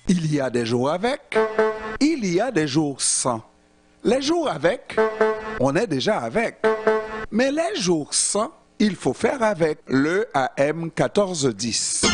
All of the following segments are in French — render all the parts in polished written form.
Il y a des jours avec, il y a des jours sans. Les jours avec, on est déjà avec. Mais les jours sans, il faut faire avec le AM 1410.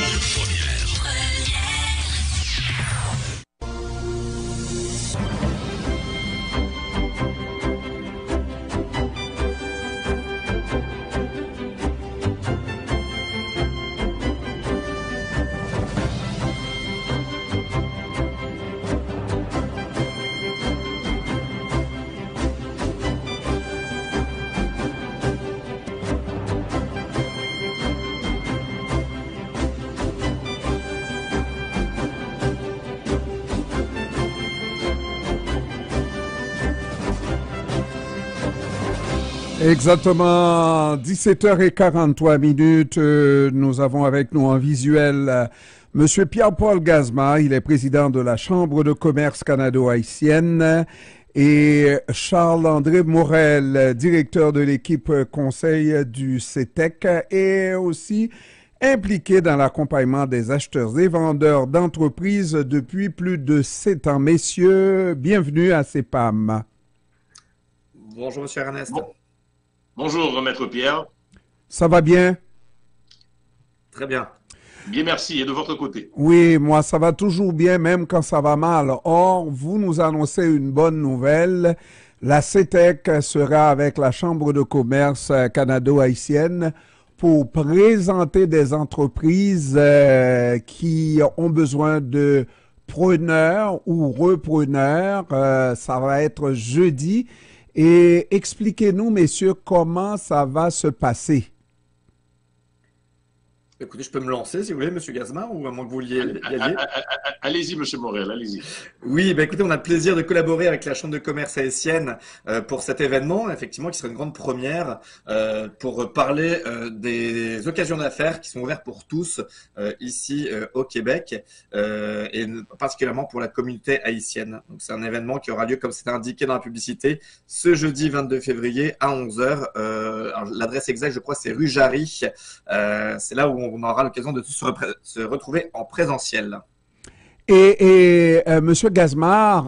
Exactement, 17h43. Nous avons avec nous en visuel Monsieur Pierre-Paul Gazma, il est président de la Chambre de commerce canado-haïtienne, et Charles-André Morel, directeur de l'équipe conseil du CETEC, et aussi impliqué dans l'accompagnement des acheteurs et vendeurs d'entreprises depuis plus de 7 ans. Messieurs, bienvenue à CEPAM. Bonjour, Monsieur Ernest. Bonjour, Maître Pierre. Ça va bien? Très bien. Bien, merci. Et de votre côté? Oui, moi, ça va toujours bien, même quand ça va mal. Or, vous nous annoncez une bonne nouvelle. La CETEC sera avec la Chambre de commerce canado-haïtienne pour présenter des entreprises qui ont besoin de preneurs ou repreneurs. Ça va être jeudi. Et expliquez-nous, messieurs, comment ça va se passer. Écoutez, je peux me lancer si vous voulez, Monsieur Gazma, ou à moins que vous vouliez y aller. Allez-y, Monsieur Morel, allez-y. Oui, écoutez, on a le plaisir de collaborer avec la Chambre de commerce haïtienne pour cet événement, effectivement, qui sera une grande première pour parler des occasions d'affaires qui sont ouvertes pour tous ici au Québec et particulièrement pour la communauté haïtienne. Donc, c'est un événement qui aura lieu, comme c'est indiqué dans la publicité, ce jeudi 22 février à 11 heures. L'adresse exacte, je crois, c'est rue Jarry. C'est là où on aura l'occasion de se retrouver en présentiel. Et Monsieur Gazmar,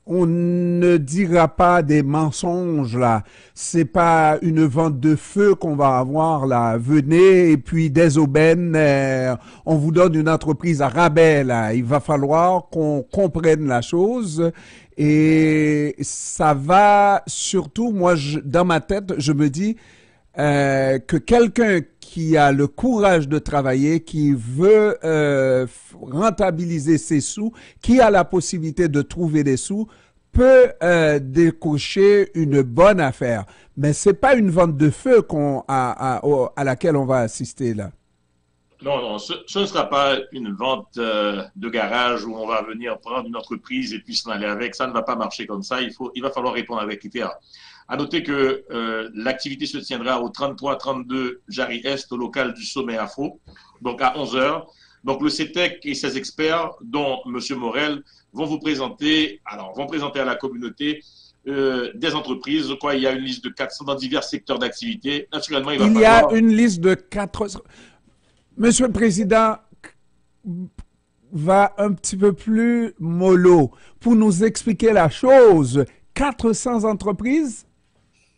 on ne dira pas des mensonges là. C'est pas une vente de feu qu'on va avoir là. Venez et puis dès aubaine, on vous donne une entreprise à rabais là. Il va falloir qu'on comprenne la chose. Et ça va surtout, moi, dans ma tête, je me dis que quelqu'un qui a le courage de travailler, qui veut rentabiliser ses sous, qui a la possibilité de trouver des sous, peut décocher une bonne affaire. Mais c'est pas une vente de feu à laquelle on va assister là. Non, ce ne sera pas une vente de garage où on va venir prendre une entreprise et puis s'en aller avec. Ça ne va pas marcher comme ça. Il va falloir répondre avec critères. À noter que l'activité se tiendra au 33-32 Jarry Est, au local du Sommet Afro, donc à 11 heures. Donc le CETEC et ses experts, dont M. Morel, vont présenter à la communauté des entreprises. Il y a une liste de 400 dans divers secteurs d'activité. Naturellement, il y a une liste de 400. Monsieur le Président va un petit peu plus mollo pour nous expliquer la chose. 400 entreprises?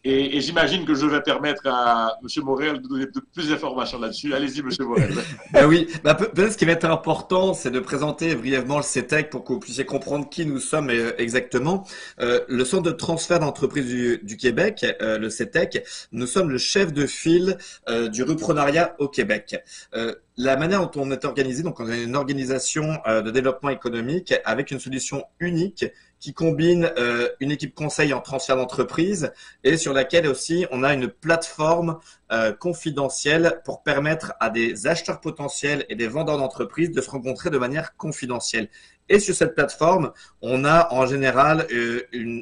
Et j'imagine que je vais permettre à M. Morel de donner plus d'informations là-dessus. Allez-y, M. Morel. Oui, peut-être ce qui va être important, c'est de présenter brièvement le CETEC pour que vous puissiez comprendre qui nous sommes exactement. Le Centre de transfert d'entreprises du Québec, le CETEC, nous sommes le chef de file du reprenariat au Québec. La manière dont on est organisé, donc on a une organisation de développement économique avec une solution unique qui combine une équipe conseil en transfert d'entreprise et sur laquelle aussi on a une plateforme confidentielle pour permettre à des acheteurs potentiels et des vendeurs d'entreprises de se rencontrer de manière confidentielle. Et sur cette plateforme, on a en général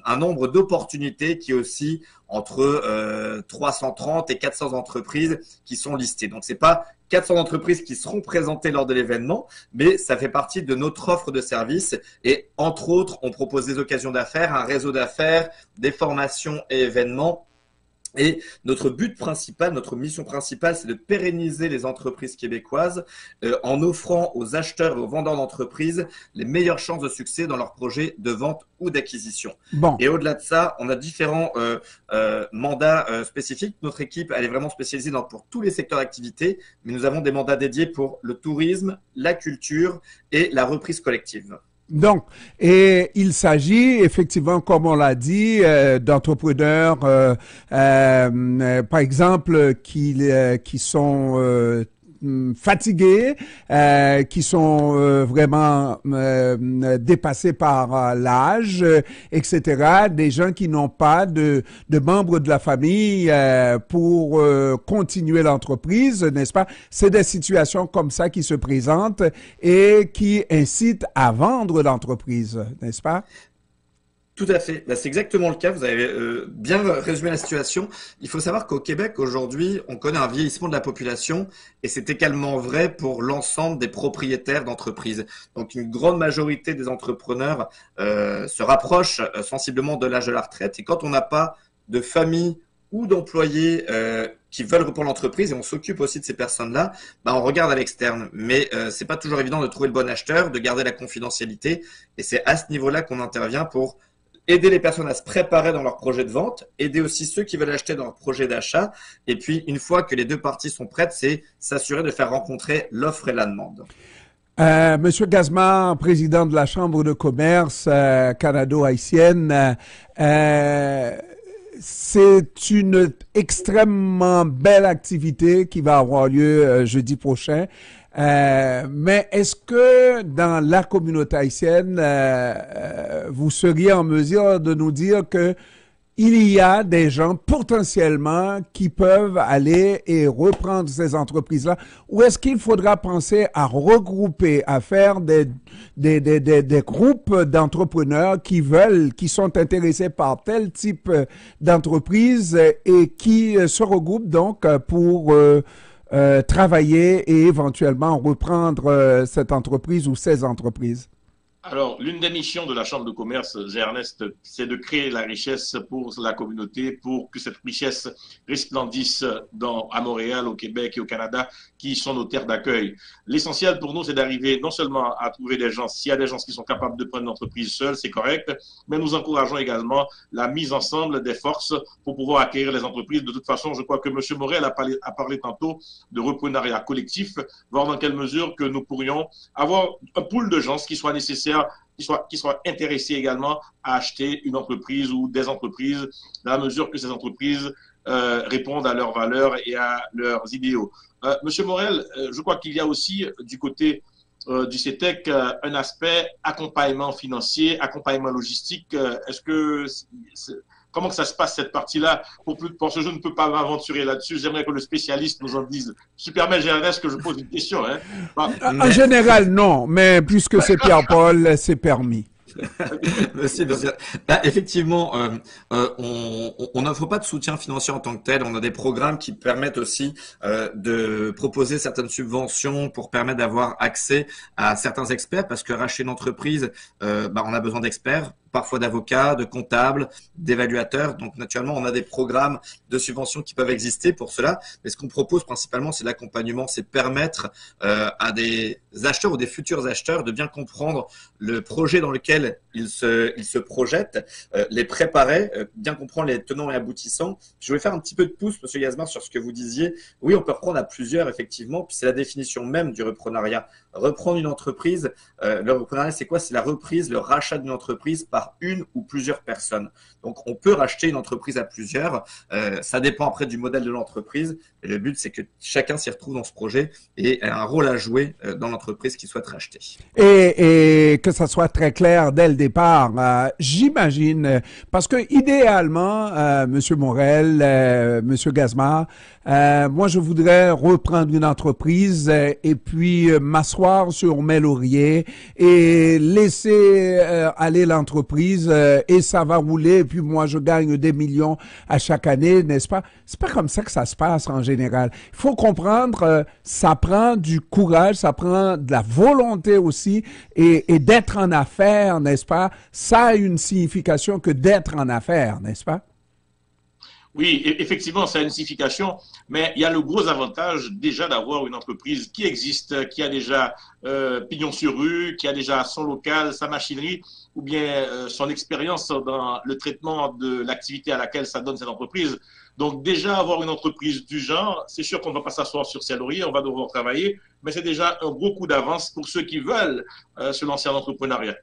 un nombre d'opportunités qui est aussi entre 330 et 400 entreprises qui sont listées. Donc, c'est pas 400 entreprises qui seront présentées lors de l'événement, mais ça fait partie de notre offre de services. Et entre autres, on propose des occasions d'affaires, un réseau d'affaires, des formations et événements Et notre but principal, notre mission principale, c'est de pérenniser les entreprises québécoises en offrant aux acheteurs et aux vendeurs d'entreprises les meilleures chances de succès dans leurs projets de vente ou d'acquisition. Bon. Et au-delà de ça, on a différents mandats spécifiques. Notre équipe, elle est vraiment spécialisée pour tous les secteurs d'activité, mais nous avons des mandats dédiés pour le tourisme, la culture et la reprise collective. Donc, et il s'agit effectivement, comme on l'a dit, d'entrepreneurs, par exemple, qui sont fatigués, qui sont vraiment dépassés par l'âge, etc. Des gens qui n'ont pas de membres de la famille pour continuer l'entreprise, n'est-ce pas? C'est des situations comme ça qui se présentent et qui incitent à vendre l'entreprise, n'est-ce pas? Tout à fait. C'est exactement le cas. Vous avez bien résumé la situation. Il faut savoir qu'au Québec, aujourd'hui, on connaît un vieillissement de la population et c'est également vrai pour l'ensemble des propriétaires d'entreprises. Donc, une grande majorité des entrepreneurs se rapprochent sensiblement de l'âge de la retraite. Et quand on n'a pas de famille ou d'employés qui veulent reprendre l'entreprise, et on s'occupe aussi de ces personnes-là, on regarde à l'externe. Mais c'est pas toujours évident de trouver le bon acheteur, de garder la confidentialité. Et c'est à ce niveau-là qu'on intervient pour aider les personnes à se préparer dans leur projet de vente, aider aussi ceux qui veulent acheter dans leur projet d'achat. Et puis, une fois que les deux parties sont prêtes, c'est s'assurer de faire rencontrer l'offre et la demande. Monsieur Gazmar, président de la Chambre de commerce canado-haïtienne, c'est une extrêmement belle activité qui va avoir lieu jeudi prochain. Mais est-ce que dans la communauté haïtienne, vous seriez en mesure de nous dire que il y a des gens potentiellement qui peuvent aller et reprendre ces entreprises-là, ou est-ce qu'il faudra penser à regrouper, à faire des groupes d'entrepreneurs qui sont intéressés par tel type d'entreprise et qui se regroupent donc pour travailler et éventuellement reprendre cette entreprise ou ces entreprises? Alors, l'une des missions de la Chambre de commerce, Ernest, c'est de créer la richesse pour la communauté, pour que cette richesse resplendisse à Montréal, au Québec et au Canada, qui sont nos terres d'accueil. L'essentiel pour nous, c'est d'arriver non seulement à trouver des gens, s'il y a des gens qui sont capables de prendre une entreprise seule, c'est correct, mais nous encourageons également la mise ensemble des forces pour pouvoir acquérir les entreprises. De toute façon, je crois que M. Morel a parlé tantôt de reprenariat collectif, voir dans quelle mesure que nous pourrions avoir un pool de gens qui soit nécessaire, qui soient intéressés également à acheter une entreprise ou des entreprises dans la mesure que ces entreprises répondent à leurs valeurs et à leurs idéaux. Monsieur Morel, je crois qu'il y a aussi du côté du CETEC un aspect accompagnement financier, accompagnement logistique. Comment que ça se passe cette partie-là? Pour ce je ne peux pas m'aventurer là-dessus. J'aimerais que le spécialiste nous en dise. Si tu permets, Ernest, que je pose une question. En général, non, mais puisque c'est Pierre-Paul, c'est permis. Merci. Effectivement, on n'offre pas de soutien financier en tant que tel. On a des programmes qui permettent aussi de proposer certaines subventions pour permettre d'avoir accès à certains experts, parce que racheter une entreprise, on a besoin d'experts, parfois d'avocats, de comptables, d'évaluateurs. Donc, naturellement, on a des programmes de subventions qui peuvent exister pour cela. Mais ce qu'on propose principalement, c'est l'accompagnement, c'est permettre à des acheteurs ou des futurs acheteurs de bien comprendre le projet dans lequel ils se projettent, les préparer, bien comprendre les tenants et aboutissants. Je vais faire un petit peu de pouce, Monsieur Gazmar, sur ce que vous disiez. Oui, on peut reprendre à plusieurs, effectivement. Puis c'est la définition même du reprenariat. Reprendre une entreprise, le reprenariat, c'est quoi? C'est la reprise, le rachat d'une entreprise par une ou plusieurs personnes. Donc, on peut racheter une entreprise à plusieurs. Ça dépend après du modèle de l'entreprise. Et le but, c'est que chacun s'y retrouve dans ce projet et a un rôle à jouer dans l'entreprise qui souhaite racheter. Et que ça soit très clair dès le départ, j'imagine, parce que idéalement, Monsieur Morel, Monsieur Gazmar, moi, je voudrais reprendre une entreprise et puis m'asseoir sur mes lauriers et laisser aller l'entreprise et ça va rouler. Et puis moi, je gagne des millions à chaque année, n'est-ce pas? C'est pas comme ça que ça se passe en général. Il faut comprendre, ça prend du courage, ça prend de la volonté aussi et d'être en affaires, n'est-ce pas? Ça a une signification que d'être en affaires, n'est-ce pas? Oui, effectivement, ça a une signification, mais il y a le gros avantage déjà d'avoir une entreprise qui existe, qui a déjà pignon sur rue, qui a déjà son local, sa machinerie, ou bien son expérience dans le traitement de l'activité à laquelle ça donne cette entreprise. Donc déjà avoir une entreprise du genre, c'est sûr qu'on ne va pas s'asseoir sur ses lauriers, on va devoir travailler, mais c'est déjà un gros coup d'avance pour ceux qui veulent se lancer en entrepreneuriat.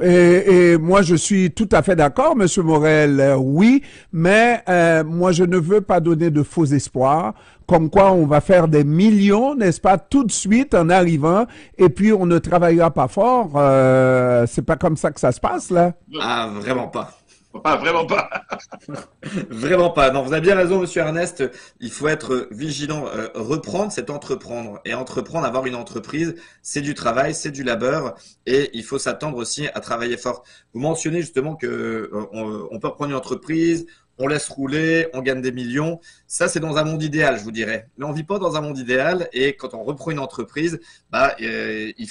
Et moi, je suis tout à fait d'accord, Monsieur Morel. Oui, mais moi, je ne veux pas donner de faux espoirs, comme quoi on va faire des millions, n'est-ce pas, tout de suite en arrivant, et puis on ne travaillera pas fort. C'est pas comme ça que ça se passe, là. Ah, vraiment pas. Pas vraiment pas. Vraiment pas. Non, vous avez bien raison, monsieur Ernest. Il faut être vigilant. Reprendre, c'est entreprendre. Et entreprendre, avoir une entreprise, c'est du travail, c'est du labeur. Et il faut s'attendre aussi à travailler fort. Vous mentionnez justement que on peut reprendre une entreprise, on laisse rouler, on gagne des millions. Ça, c'est dans un monde idéal, je vous dirais. Mais on vit pas dans un monde idéal. Et quand on reprend une entreprise, il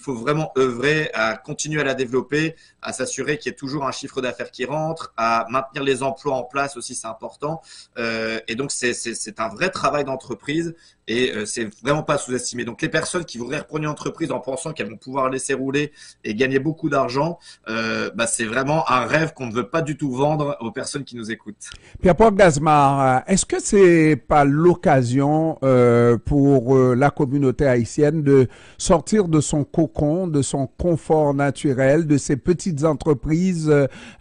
faut vraiment œuvrer à continuer à la développer, à s'assurer qu'il y ait toujours un chiffre d'affaires qui rentre, à maintenir les emplois en place aussi, c'est important. Et donc, c'est un vrai travail d'entreprise et c'est vraiment pas sous-estimé. Donc, les personnes qui voudraient reprendre une entreprise en pensant qu'elles vont pouvoir laisser rouler et gagner beaucoup d'argent, c'est vraiment un rêve qu'on ne veut pas du tout vendre aux personnes qui nous écoutent. Pierre-Paul Gazmar, est-ce que c'est pas l'occasion pour la communauté haïtienne de sortir de son cocon, de son confort naturel, de ses petites entreprises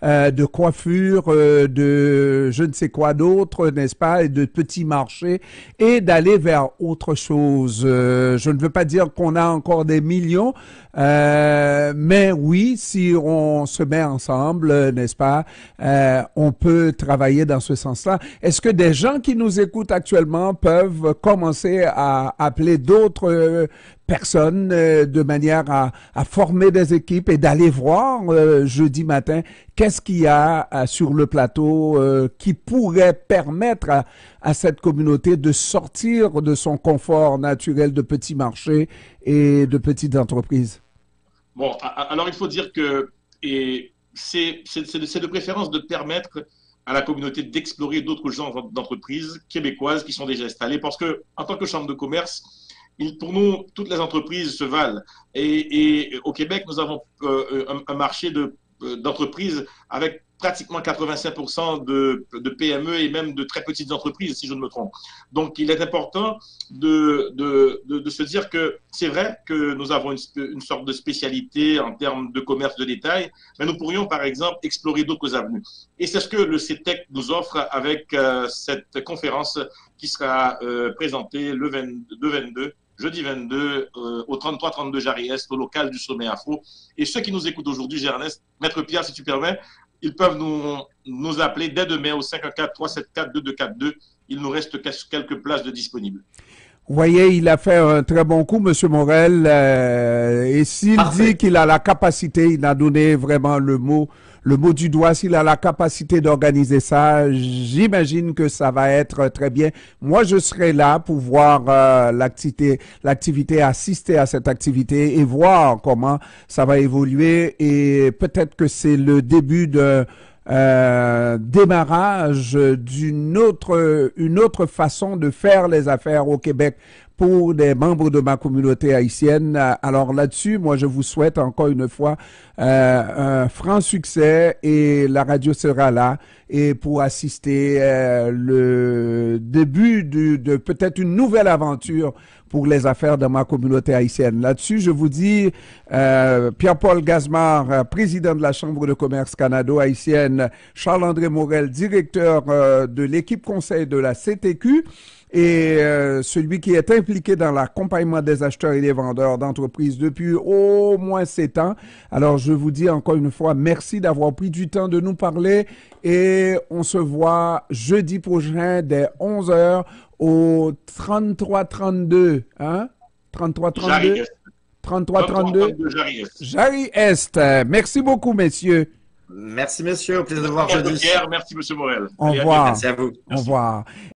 de coiffure, de je ne sais quoi d'autre, n'est-ce pas, et de petits marchés, et d'aller vers autre chose? Je ne veux pas dire qu'on a encore des millions, mais oui, si on se met ensemble, n'est-ce pas, on peut travailler dans ce sens-là. Est-ce que des gens qui nous écoutent actuellement peuvent commencer à appeler d'autres personnes de manière à former des équipes et d'aller voir jeudi matin qu'est-ce qu'il y a sur le plateau qui pourrait permettre à cette communauté de sortir de son confort naturel de petits marchés et de petites entreprises? Bon, alors il faut dire que c'est de préférence de permettre à la communauté d'explorer d'autres genres d'entreprises québécoises qui sont déjà installées, parce que en tant que chambre de commerce, pour nous, toutes les entreprises se valent. Et au Québec, nous avons un marché d'entreprises avec pratiquement 85% de PME et même de très petites entreprises, si je ne me trompe. Donc, il est important de se dire que c'est vrai que nous avons une sorte de spécialité en termes de commerce de détail, mais nous pourrions, par exemple, explorer d'autres avenues. Et c'est ce que le CETEC nous offre avec cette conférence qui sera présentée le 22, jeudi 22, au 33-32 Jarry-Est, au local du Sommet Afro. Et ceux qui nous écoutent aujourd'hui, Ernest, Maître Pierre, si tu permets, ils peuvent nous appeler dès demain au 514-374-2242. Il nous reste quelques places de disponibles. Vous voyez, il a fait un très bon coup, Monsieur Morel. Et s'il dit qu'il a la capacité, il a donné vraiment le mot du doigt, s'il a la capacité d'organiser ça, j'imagine que ça va être très bien. Moi, je serai là pour voir l'activité, assister à cette activité et voir comment ça va évoluer. Et peut-être que c'est le début de démarrage une autre façon de faire les affaires au Québec pour des membres de ma communauté haïtienne. Alors là-dessus, moi, je vous souhaite encore une fois un franc succès et la radio sera là et pour assister le début de peut-être une nouvelle aventure pour les affaires de ma communauté haïtienne. Là-dessus, je vous dis, Pierre-Paul Gazmar, président de la Chambre de commerce canado-haïtienne, Charles-André Morel, directeur de l'équipe conseil de la CTQ, et celui qui est impliqué dans l'accompagnement des acheteurs et des vendeurs d'entreprises depuis au moins 7 ans. Alors, je vous dis encore une fois, merci d'avoir pris du temps de nous parler et on se voit jeudi prochain dès 11 h au 33-32, hein? 33-32? 33-32? Jarry-Est. Merci beaucoup, messieurs. Merci, messieurs. Au plaisir de vous voir jeudi. Merci, monsieur Morel. Au revoir. Merci à vous. Au revoir.